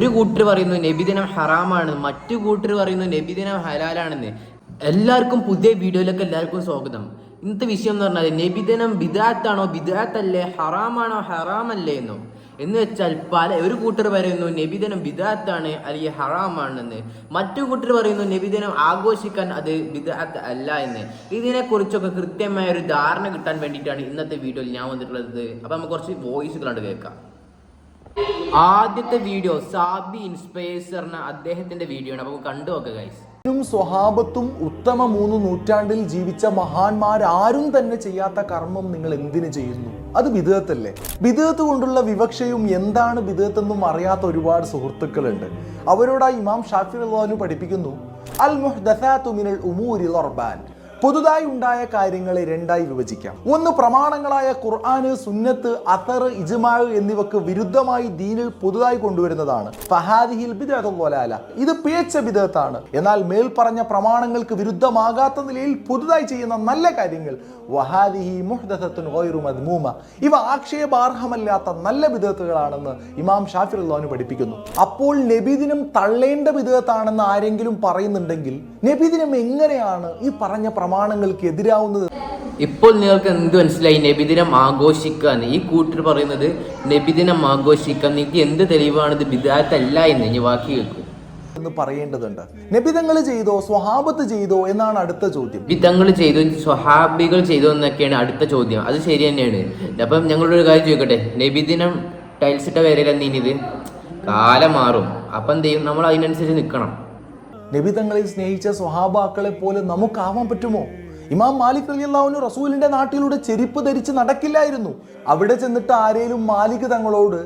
ഒരു കൂട്ടർ പറയുന്നു നബിദിനം ഹറാമാണ്, മറ്റു കൂട്ടർ പറയുന്നു നബിദിനം ഹലാലാണെന്ന്. എല്ലാവർക്കും പുതിയ വീഡിയോയിലേക്ക് എല്ലാവർക്കും സ്വാഗതം. ഇന്നത്തെ വിഷയം എന്ന് പറഞ്ഞാൽ നബിദിനം ബിദഅത്താണോ ബിദഅത്തല്ലേ, ഹറാമാണോ ഹറാമല്ലേ എന്ന് വെച്ചാൽ ഒരു കൂട്ടർ പറയുന്നു നബിദിനം ബിദഅത്താണ് അല്ലെങ്കിൽ ഹറാമാണെന്ന്, മറ്റു കൂട്ടർ പറയുന്നു നബിദിനം ആഘോഷിക്കാൻ അത് ബിദഅത്ത് അല്ല എന്ന്. ഇതിനെക്കുറിച്ചൊക്കെ കൃത്യമായ ഒരു ധാരണ കിട്ടാൻ വേണ്ടിയിട്ടാണ് ഇന്നത്തെ വീഡിയോയിൽ ഞാൻ വന്നിട്ടുള്ളത്. അപ്പം നമുക്ക് കുറച്ച് വോയിസ് കണ്ട് കേൾക്കാം. ആദ്യത്തെ വീഡിയോ സാബി ഇൻസ്പയേഴ്സ് പറഞ്ഞ അദ്ദേഹത്തിന്റെ വീഡിയോ ആണ്. അപ്പോൾ കണ്ടു നോക്കുക ഗൈസ്. സ്വഹാബത്തും ഉത്തമ 3 നൂറ്റാണ്ടിൽ ജീവിച്ച മഹാന്മാരാരും തന്നെ ചെയ്യാത്ത കർമ്മം നിങ്ങൾ എന്തിനു ചെയ്യുന്നു? അത് ബിദ്അത്തല്ലേ? ബിദ്അത്ത് കൊണ്ടുള്ള വിവക്ഷയും എന്താണ് ബിദ്അത്ത് എന്നും അറിയാത്ത ഒരുപാട് സുഹൃത്തുക്കളുണ്ട്. അവരോടായി ഇമാം ഷാഫി റളിയല്ലാഹു അൻഹു പഠിപ്പിക്കുന്നു, അൽ മുഹ്ദസാതു മിനൽ ഉമൂരി അർബാൻ. പുതുതായി ഉണ്ടായ കാര്യങ്ങളെ രണ്ടായി വിഭജിക്കാം. ഒന്ന്, പ്രമാണങ്ങളായ ഖുർആന്, സുന്നത്ത്, അഥർ, ഇജ്മാ എന്നിവക്ക് വിരുദ്ധമായി ദീനിൽ പുതുതായി കൊണ്ടുവരുന്നതാണ്. ഫഹാദിഹിൽ ബിദ്അത്തുൽ വലാല, ഇത് പിഴച്ച ബിദ്അത്താണ്. എന്നാൽ മേൽ പറഞ്ഞ പ്രമാണങ്ങൾക്ക് വിരുദ്ധമാകാത്ത നിലയിൽ പുതുതായി ചെയ്യുന്ന നല്ല കാര്യങ്ങൾ വഹാദിഹി മുഹ്ദസത്തുൻ ഗൈറു മദ്മൂമ, ഇവ ആക്ഷേപാർഹമല്ലാത്ത നല്ല ബിദ്അത്തുകളാണെന്ന് ഇമാം ഷാഫി റളിയല്ലാഹു അൻഹു പഠിപ്പിക്കുന്നു. അപ്പോൾ നബിദിനം തള്ളേണ്ട ബിദ്അത്താണെന്ന് ആരെങ്കിലും പറയുന്നുണ്ടെങ്കിൽ നബിദിനം എങ്ങനെയാണ് ഈ പറഞ്ഞ പ്രമാണങ്ങൾക്ക് എതിരാവുന്നത്? ഇപ്പോൾ നിങ്ങൾക്ക് എന്ത് മനസ്സിലായി? നബിദിനം ആഘോഷിക്കാൻ ഈ കൂട്ടർ പറയുന്നത് നബിദിനം ആഘോഷിക്കാൻ നിങ്ങൾക്ക് എന്ത് തെളിവാണ് ഇത് ബിദ്അത്തല്ല എന്ന് ഇനി ബാക്കി കേൾക്കും എന്ന് പറയേണ്ടതുണ്ട്. നബിതങ്ങൾ ചെയ്തോ സ്വഹാബത്ത് ചെയ്തോ എന്നാണ് അടുത്ത ചോദ്യം. നബിതങ്ങൾ ചെയ്തോ സ്വഹാബികൾ ചെയ്തോ എന്നൊക്കെയാണ് അടുത്ത ചോദ്യം. അത് ശരി തന്നെയാണ്. അപ്പം ഞങ്ങളൊരു കാര്യം ചോദിക്കട്ടെ, നബിദിനം ടൈൽസ് ഇട്ട വരലെന്ന് ഇത് കാലം മാറും. അപ്പം എന്ത് ചെയ്യും? നമ്മൾ അതിനനുസരിച്ച് നിൽക്കണം. നബിതങ്ങളെ സ്നേഹിച്ച സ്വഹാബാക്കളെ പോലെ നമുക്കാവാൻ പറ്റുമോ? ഇമാം മാലിക് റളിയല്ലാഹു അൻഹു റസൂലിന്റെ നാട്ടിലൂടെ ചെരുപ്പ് ധരിച്ച് നടക്കില്ലായിരുന്നു. അവിടെ ചെന്നിട്ട് ആരേലും മാലിക് തങ്ങളോട്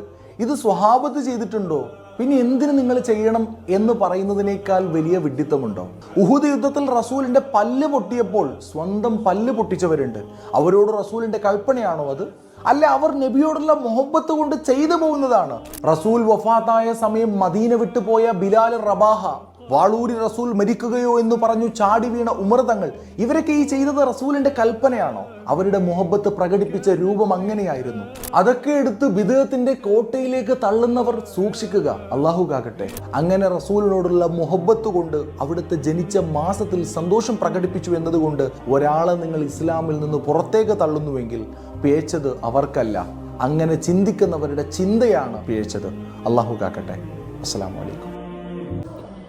ഇത് സ്വഹാബത്ത് ചെയ്തിട്ടുണ്ടോ, പിന്നെ എന്തിനു നിങ്ങൾ ചെയ്യണം എന്ന് പറയുന്നതിനേക്കാൾ വലിയ വിഡ്ഢിത്തമുണ്ടോ? ഉഹുദ് യുദ്ധത്തിൽ റസൂലിന്റെ പല്ല് പൊട്ടിയപ്പോൾ സ്വന്തം പല്ല് പൊട്ടിച്ചവരുണ്ട്. അവരോട് റസൂലിന്റെ കൽപ്പനയാണോ അത്? അല്ല, അവർ നബിയോടുള്ള മുഹബ്ബത്ത് കൊണ്ട് ചെയ്തു പോകുന്നതാണ്. റസൂൽ വഫാത്തായ സമയം മദീന വിട്ടുപോയ ബിലാൽ റബാഹ, വാളൂരി റസൂൽ മരിക്കുകയോ എന്ന് പറഞ്ഞു ചാടി വീണ ഉമർ തങ്ങൾ, ഇവരൊക്കെ ഈ ചെയ്തത് റസൂലിന്റെ കൽപ്പനയാണോ? അവരുടെ മുഹബ്ബത്ത് പ്രകടിപ്പിച്ച രൂപം അങ്ങനെയായിരുന്നു. അതൊക്കെ എടുത്ത് ബിദ്അത്തിന്റെ കോട്ടയിലേക്ക് തള്ളുന്നവർ സൂക്ഷിക്കുക, അള്ളാഹു കാക്കട്ടെ. അങ്ങനെ റസൂലിനോടുള്ള മുഹബ്ബത്ത് കൊണ്ട് അവിടുത്തെ ജനിച്ച മാസത്തിൽ സന്തോഷം പ്രകടിപ്പിച്ചു എന്നതുകൊണ്ട് ഒരാളെ നിങ്ങൾ ഇസ്ലാമിൽ നിന്ന് പുറത്തേക്ക് തള്ളുന്നുവെങ്കിൽ പിഴച്ചത് അവർക്കല്ല, അങ്ങനെ ചിന്തിക്കുന്നവരുടെ ചിന്തയാണ് പിഴച്ചത്. അള്ളാഹു കാക്കട്ടെ. അസ്സലാമു അലൈക്കും.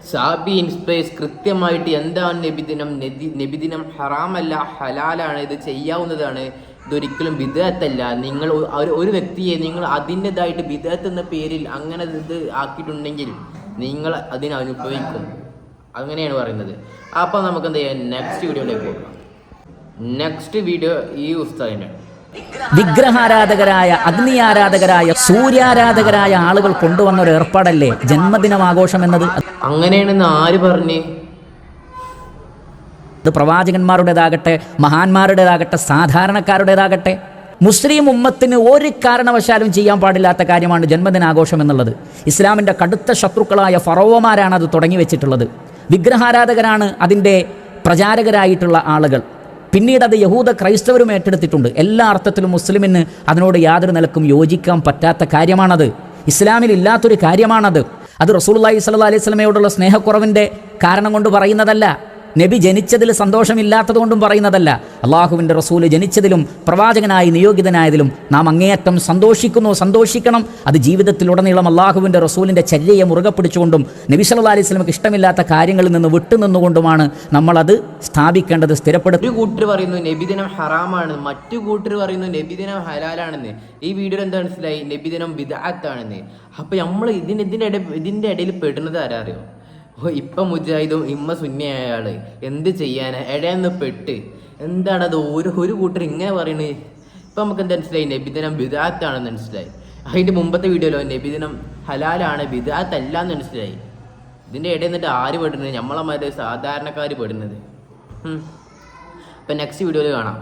സാബി ഇൻസ്പയേഴ്സ് കൃത്യമായിട്ട് എന്താണ് നബിദിനം, നബിദിനം ഹറാമല്ല ഹലാലാണ്, ഇത് ചെയ്യാവുന്നതാണ്, ഇതൊരിക്കലും ബിദ്അത്തല്ല. നിങ്ങൾ ഒരു വ്യക്തിയെ നിങ്ങൾ അതിൻ്റെതായിട്ട് ബിദ്അത്ത് എന്ന പേരിൽ അങ്ങനെ ഇത് ആക്കിയിട്ടുണ്ടെങ്കിൽ നിങ്ങൾ അതിനെ അനുഭവിക്കും, അങ്ങനെയാണ് പറയുന്നത്. അപ്പം നമുക്ക് എന്ത് ചെയ്യാം, നെക്സ്റ്റ് വീഡിയോയിലേക്ക് പോകാം. നെക്സ്റ്റ് വീഡിയോ ഈ ഉസ്താദിൻ്റെ വിഗ്രഹാരാധകരായ, അഗ്നി ആരാധകരായ, സൂര്യാരാധകരായ ആളുകൾ കൊണ്ടുവന്ന ഒരു ഏർപ്പാടല്ലേ ജന്മദിനാഘോഷം എന്നത്? അങ്ങനെയാണെന്ന് ആര് പറഞ്ഞ്? ഇത് പ്രവാചകന്മാരുടേതാകട്ടെ, മഹാന്മാരുടേതാകട്ടെ, സാധാരണക്കാരുടേതാകട്ടെ, മുസ്ലിം ഉമ്മത്തിന് ഒരു കാരണവശാലും ചെയ്യാൻ പാടില്ലാത്ത കാര്യമാണ് ജന്മദിനാഘോഷം എന്നുള്ളത്. ഇസ്ലാമിൻ്റെ കടുത്ത ശത്രുക്കളായ ഫറോവമാരാണ് അത് തുടങ്ങി വെച്ചിട്ടുള്ളത്. വിഗ്രഹാരാധകരാണ് അതിൻ്റെ പ്രചാരകരായിട്ടുള്ള ആളുകൾ. പിന്നീട് അത് യഹൂദ ക്രൈസ്തവരും ഏറ്റെടുത്തിട്ടുണ്ട്. എല്ലാ അർത്ഥത്തിലും മുസ്ലിമിന് അതിനോട് യാതൊരു നിലക്കും യോജിക്കാൻ പറ്റാത്ത കാര്യമാണത്. ഇസ്ലാമിൽ ഇല്ലാത്തൊരു കാര്യമാണത്. അത് റസൂലുള്ളാഹി സ്വല്ലല്ലാഹു അലൈഹി വസല്ലമയോടുള്ള സ്നേഹക്കുറവിൻ്റെ കാരണം കൊണ്ട് പറയുന്നതല്ല. നബി ജനിച്ചതിൽ സന്തോഷമില്ലാത്തത് കൊണ്ടും പറയുന്നതല്ല. അള്ളാഹുവിൻ്റെ റസൂല് ജനിച്ചതിലും പ്രവാചകനായി നിയോഗിതനായതിലും നാം അങ്ങേയറ്റം സന്തോഷിക്കണം. അത് ജീവിതത്തിലുടനീളം അള്ളാഹുവിൻ്റെ റസൂലിൻ്റെ ചര്യയെ മുറുകെ പിടിച്ചുകൊണ്ടും നബി സല്ലല്ലാഹു അലൈഹി വസല്ലമക്ക് ഇഷ്ടമില്ലാത്ത കാര്യങ്ങളിൽ നിന്ന് വിട്ടുനിന്നുകൊണ്ടുമാണ് നമ്മളത് സ്ഥാപിക്കേണ്ടത്, സ്ഥിരപ്പെടുത്തുന്നത്. ഒരു കൂട്ടർ പറയുന്നു നബിദിനം ഹറാമാണ്, മറ്റു കൂട്ടർ പറയുന്നു നബിദിനം ഹലാലാണെന്ന്. ഈ വീഡിയോയിൽ എന്താ മനസ്സിലായി? നബിദിനം ബിദ്അത്താണെന്ന്. അപ്പം നമ്മൾ ഇതിൻ്റെ ഇടയിൽ പെടുന്നത് ആരാ അറിയോ? ഇപ്പം മുജാഹിദും ഇമ്മ സുന്നിയായ ആള് എന്ത് ചെയ്യാനാ? ഇടയെന്ന് പെട്ട് എന്താണത് ഒരു കൂട്ടർ ഇങ്ങനെ പറയുന്നത്? ഇപ്പം നമുക്ക് എന്താ മനസ്സിലായി? നബിദിനം ബിദ്അത്താണെന്ന് മനസ്സിലായി. അതിൻ്റെ മുമ്പത്തെ വീഡിയോയിലോ നബിദിനം ഹലാലാണ് ബിദ്അത്തല്ല എന്ന് മനസ്സിലായി. ഇതിൻ്റെ ഇടയിൽ നിന്നിട്ട് ആര് പെടുന്നത്? നമ്മളമാര് സാധാരണക്കാർ പെടുന്നത്. അപ്പം നെക്സ്റ്റ് വീഡിയോയിൽ കാണാം.